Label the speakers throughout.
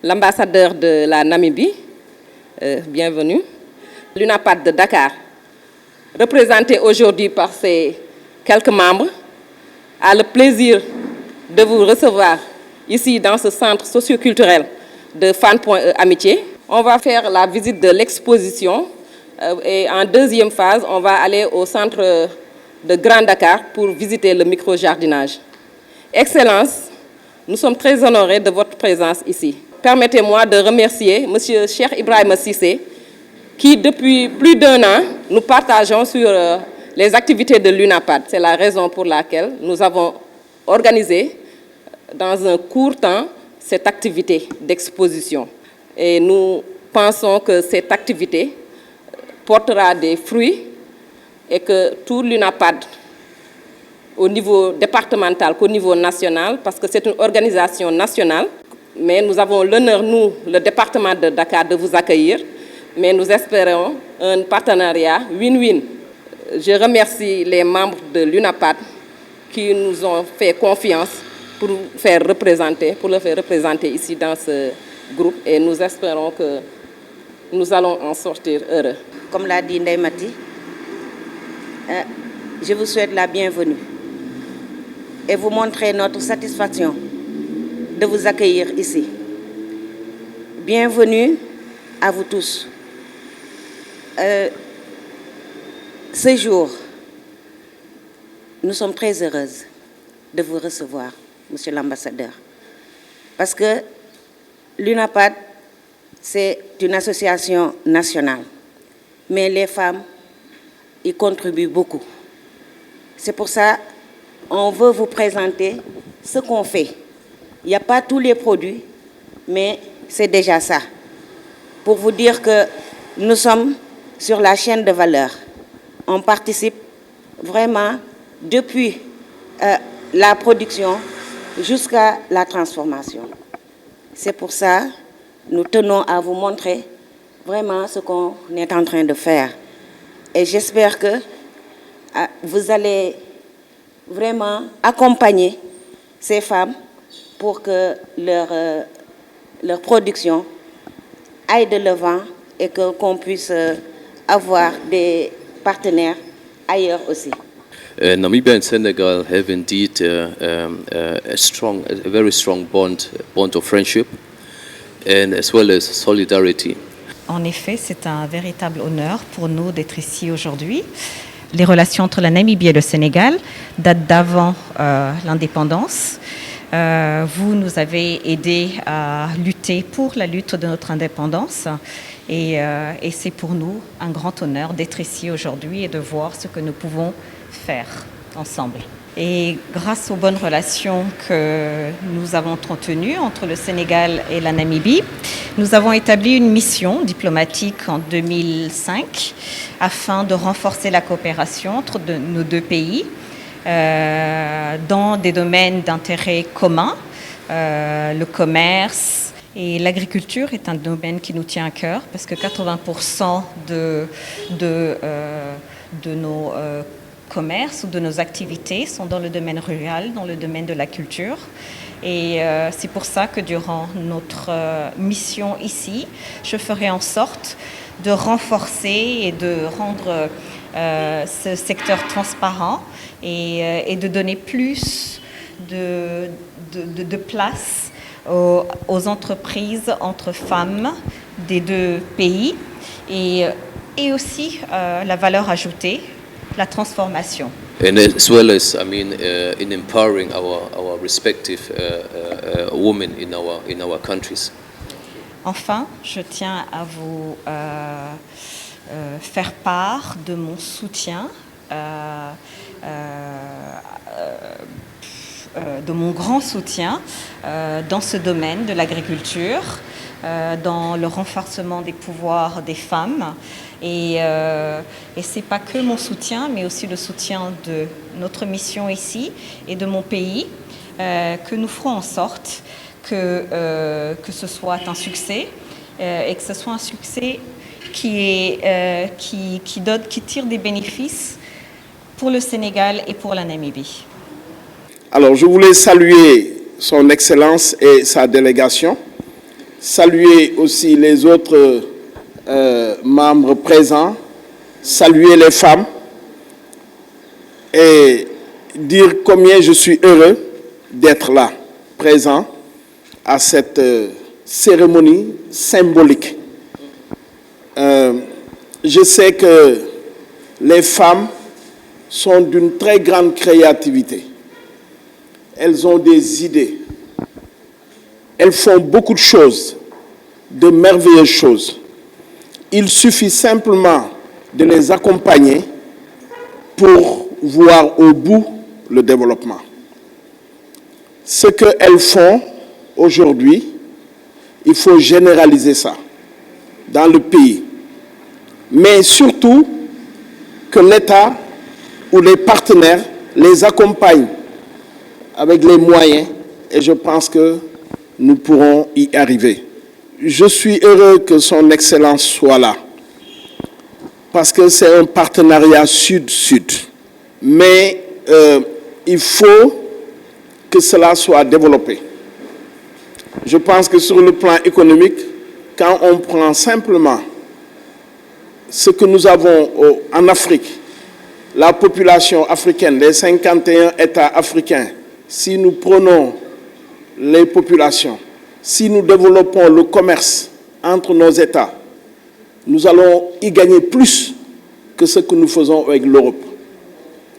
Speaker 1: l'ambassadeur de la Namibie, bienvenue. L'UNAPAD de Dakar, représenté aujourd'hui par ses quelques membres, a le plaisir de vous recevoir ici dans ce centre socioculturel de Fann.E Amitié. On va faire la visite de l'exposition et en deuxième phase, on va aller au centre de Grand Dakar pour visiter le micro-jardinage. Excellence, nous sommes très honorés de votre présence ici. Permettez-moi de remercier M. Cheikh Ibrahima Cissé, qui depuis plus d'1 an, nous partageons sur les activités de l'UNAPAD. C'est la raison pour laquelle nous avons organisé dans un court temps cette activité d'exposition. Et nous pensons que cette activité portera des fruits et que tout l'UNAPAD, au niveau départemental qu'au niveau national, parce que c'est une organisation nationale, mais nous avons l'honneur, nous, le département de Dakar, de vous accueillir, mais nous espérons un partenariat win-win. Je remercie les membres de l'UNAPAD qui nous ont fait confiance pour le faire représenter ici dans ce groupe et nous espérons que nous allons en sortir heureux.
Speaker 2: Comme l'a dit Ndeye Mati, je vous souhaite la bienvenue et vous montrer notre satisfaction de vous accueillir ici. Bienvenue à vous tous. Ce jour, nous sommes très heureuses de vous recevoir, Monsieur l'ambassadeur, parce que l'UNAPAD, c'est une association nationale, mais les femmes y contribuent beaucoup. C'est pour ça qu'on veut vous présenter ce qu'on fait. Il n'y a pas tous les produits, mais c'est déjà ça. Pour vous dire que nous sommes sur la chaîne de valeur. On participe vraiment depuis la production jusqu'à la transformation. C'est pour ça que nous tenons à vous montrer vraiment ce qu'on est en train de faire. Et j'espère que vous allez vraiment accompagner ces femmes pour que leur production aille de l'avant et qu'on puisse avoir des partenaires ailleurs aussi.
Speaker 3: Namibia and Senegal have indeed a very strong bond of friendship and as well as solidarity.
Speaker 4: En effet, c'est un véritable honneur pour nous d'être ici aujourd'hui. Les relations entre la Namibie et le Sénégal datent d'avant l'indépendance. Vous nous avez aidés à lutter pour la lutte de notre indépendance et c'est pour nous un grand honneur d'être ici aujourd'hui et de voir ce que nous pouvons faire ensemble. Et grâce aux bonnes relations que nous avons entretenues entre le Sénégal et la Namibie, nous avons établi une mission diplomatique en 2005 afin de renforcer la coopération entre nos deux pays dans des domaines d'intérêt commun. Le commerce et l'agriculture est un domaine qui nous tient à cœur parce que 80% de nos commerces ou de nos activités sont dans le domaine rural, dans le domaine de la culture. Et c'est pour ça que durant notre mission ici, je ferai en sorte de renforcer et de rendre ce secteur transparent et de donner plus de place aux entreprises entre femmes des deux pays et aussi la valeur ajoutée, la transformation.
Speaker 3: And as well as, in empowering our respective women in our countries.
Speaker 4: Enfin, je tiens à vous faire part de mon soutien, de mon grand soutien dans ce domaine de l'agriculture, dans le renforcement des pouvoirs des femmes. Et ce n'est pas que mon soutien, mais aussi le soutien de notre mission ici et de mon pays, que nous ferons en sorte que ce soit un succès et que ce soit un succès qui tire des bénéfices pour le Sénégal et pour la Namibie.
Speaker 5: Alors, je voulais saluer son Excellence et sa délégation. saluer aussi les autres membres présents, saluer les femmes et dire combien je suis heureux d'être là, présent à cette cérémonie symbolique. Je sais que les femmes sont d'une très grande créativité. Elles ont des idées. Elles font beaucoup de choses, de merveilleuses choses. Il suffit simplement de les accompagner pour voir au bout le développement. Ce qu'elles font aujourd'hui, il faut généraliser ça dans le pays. Mais surtout que l'État ou les partenaires les accompagnent avec les moyens et je pense que nous pourrons y arriver. Je suis heureux que son Excellence soit là parce que c'est un partenariat sud-sud. Mais il faut que cela soit développé. Je pense que sur le plan économique, quand on prend simplement ce que nous avons en Afrique, la population africaine, les 51 États africains, si nous prenons les populations, si nous développons le commerce entre nos États, nous allons y gagner plus que ce que nous faisons avec l'Europe.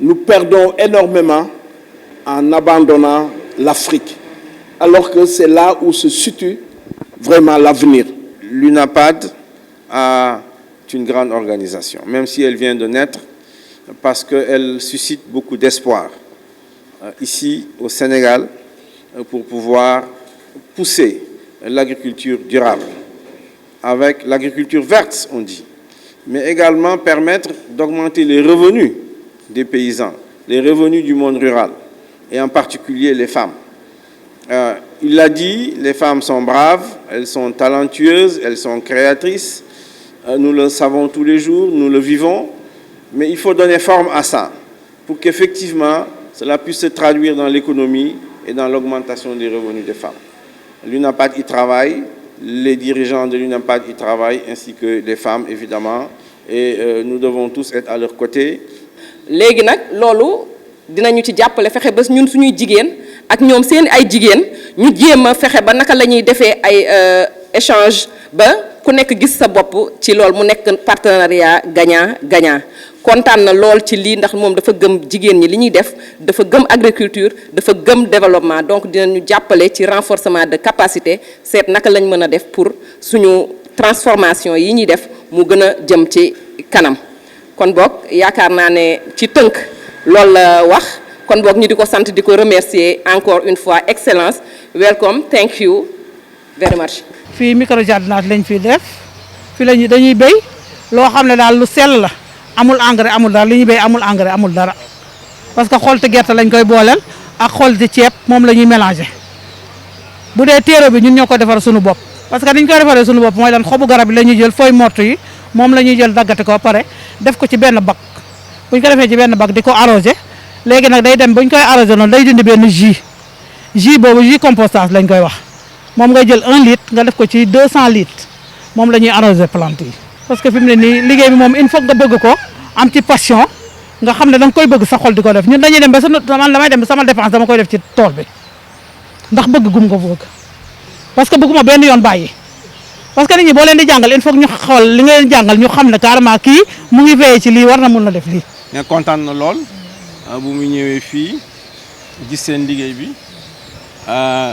Speaker 5: Nous perdons énormément en abandonnant l'Afrique, alors que c'est là où se situe vraiment l'avenir.
Speaker 6: L'UNAPAD est une grande organisation, même si elle vient de naître, parce qu'elle suscite beaucoup d'espoir ici au Sénégal pour pouvoir pousser l'agriculture durable, avec l'agriculture verte, on dit, mais également permettre d'augmenter les revenus des paysans, les revenus du monde rural, et en particulier les femmes. Il l'a dit, les femmes sont braves, elles sont talentueuses, elles sont créatrices, nous le savons tous les jours, nous le vivons, mais il faut donner forme à ça, pour qu'effectivement, cela puisse se traduire dans l'économie et dans l'augmentation des revenus des femmes. L'UNAPAD y travaille, les dirigeants de l'UNAPAD y travaillent, ainsi que les femmes, évidemment, et nous devons tous être à leur côté.
Speaker 1: léegi nag loolu dinañu ci jàppale fexe ba ñun suñuy jigéen ak ñoom seen ay jigéen ñu jéem a fexe ba naka la ñuy defee ay échange ba ku nekk gis sa bopp ci loolu mu nekk partenariat gagnant gagnant kontaan na lool ci lii ndax moom dafa gëm jigéen ñi li ñuy def dafa gëm agriculture dafa gëm développement donc dinañu jàppale ci renforcement de capacité seet naka lañ mën a def pour suñu transformation yi ñuy def mu gën a jëm ci kanam kon boog yaakaar naa ne ci tënk loolu la wax kon boog ñu di ko sant di ko remercier encore une fois excellence welcome thank you very much.
Speaker 7: fii microjardinage lañ fiy def fii lañu dañuy béy loo xam ne daal lu sell la amul engrais amul dara li ñuy béy amul engrais amul dara parce que xolte gerte lañ koy booleel ak xolte ceeb moom la ñuy mélanger bu dee téere bi ñun ñoo ko defar suñu bopp parce que niñ koy defaree suñu bopp mooy lan xobu garab yi la ñuy jël fooy mott yi moom la ñuy jël daggate ko pare def ko ci benn bac bu ñu ko defee ci benn bac di ko arrosé léegi nag day dem bu ñu koy arrosé noonu day dindi benn jus boobu jus compostage lañ koy wax moom ngay jël 1 litre nga def ko ci 200 litres moom la ñuy arrosé plante yi. parce que fi mu ne nii liggéey bi moom il faut nga bëgg ko am ci passion nga xam ne da nga koy bëgg sa xol di ko def ñun dañuy dem ba man damay dem ba sama dépense dama koy def ci tool bi ndax bëgg gum ko bëgg parce que bëgguma benn yoon bàyyi. parce que nit ñi boo leen di jàngal il faut ñu xool li nga leen jàngal ñu xam ne carrément kii mu ngi veillé ci lii war na mun na def lii.
Speaker 6: mais kontaan na lool bu mu ñëwee fii gis seen liggéey bi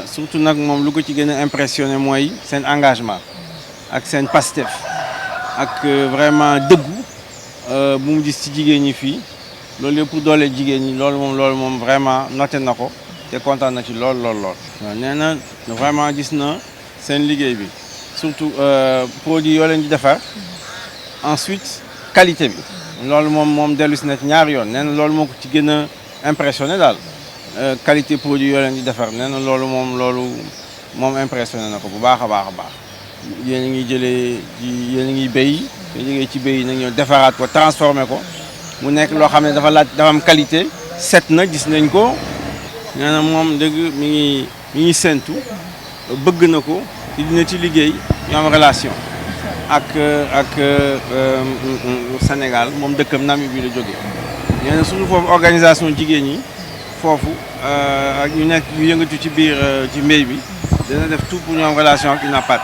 Speaker 6: surtout nag moom lu ko ci gën a impressionné mooy seen engagement ak seen pastef ak vraiment dëggu bu mu gis ci jigéen ñi fii loolu yëpp pour doole jigéen ñi loolu moom vraiment noté na ko te kontaan na ci lool. waaw nee na vraiment gis na seen liggéey bi. surtout produit yoo leen di defar ensuite qualité bi loolu moom dellu si na ci ñaari yoon nee na loolu moo ko ci gën a impressionné daal qualité produit yoo leen di defar nee na loolu moom impressionné na ko bu baax a baax yéen a ngi yéen a ngi béy te jógee ci béy nag ñëw defaraat ko transformé ko mu nekk loo xam ne dafa am qualité set na gis nañ ko nee na moom dëgg mi ngi séntu bëgg na ko ci dina ci liggéey ñu am relation ak Sénégal moom dëkkam Namibie la jógee. nee na suñu foofu organisation jigéen ñi foofu ak ñu nekk yu yëngatu ci biir ci mbéy bi dina def tout pour ñu am relation ak UNAPAD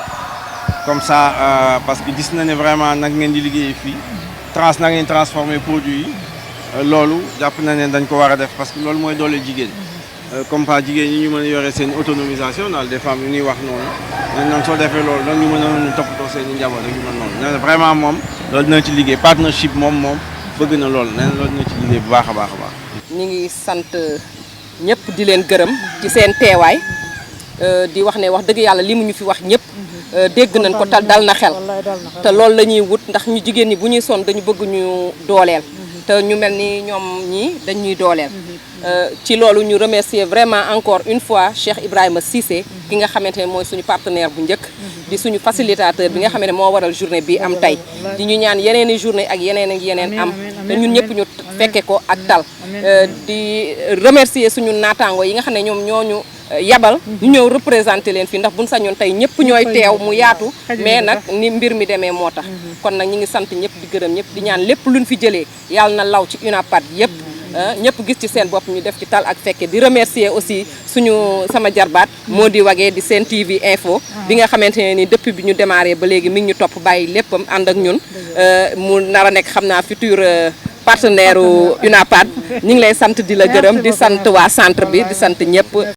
Speaker 6: comme ça parce que gis na ne vraiment nag ngeen di liggéey fii nag ngeen transformer produit yi loolu jàpp na ne dañ ko war a def parce que loolu mooy doole jigéen comme pas jigéen ñi ñu mën a yore seen autonomisation daal des femmes yu ñuy wax noonu nee na soo defee loolu nag ñu mën a toppatoo seen i njaboot ak yu mel noonu nee na vraiment moom loolu dina ci liggéey partnership moom bëgg na loolu nee na loolu dina ci liggéey bu baax a baax a baax.
Speaker 1: ñu ngi sant ñëpp di leen gërëm ci seen teewaay di wax ne wax dëgg yàlla li mu ñu fi wax ñëpp dégg nañ ko tal dal na xel te loolu la ñuy wut ndax ñu jigéen ñi bu ñuy sonn dañu bëgg ñu dooleel te ñu mel ni ñoom ñii dañ ñuy dooleel ci loolu ñu remercier vraiment encore une fois Cheikh Ibrahima Cissé ki nga xamante ne mooy suñu partenaire bu njëkk di suñu facilitateur bi nga xamante ne moo waral journée bi am tey di ñu ñaan yeneen i journée ak yeneen am te ñun ñëpp ñu fekke ko ak tal di remercier suñu naataango yi nga xam ne ñoom ñooñu yabal ñu ñëw représenté leen fii ndax buñ sañoon tey ñëpp ñooy teew mu yaatu mais nag ni mbir mi demee moo tax kon nag ñi ngi sant ñëpp di gërëm ñëpp di ñaan lépp luñ fi jëlee yàlla na law ci UNAPAD yëpp ñëpp gis ci seen bopp ñu def ci tal ak fekke di remercier aussi sama jarbaat moo di wagee di Sen TV Info bi nga xamante ne ni depuis bi ñu démarré ba léegi mi ngi ñu topp bàyyi léppam ànd ak ñun mu nar a nekk xam naa futur partenaire UNAPAD ñu ngi lay sant di la gërëm di sant waa centre bi di sant ñëpp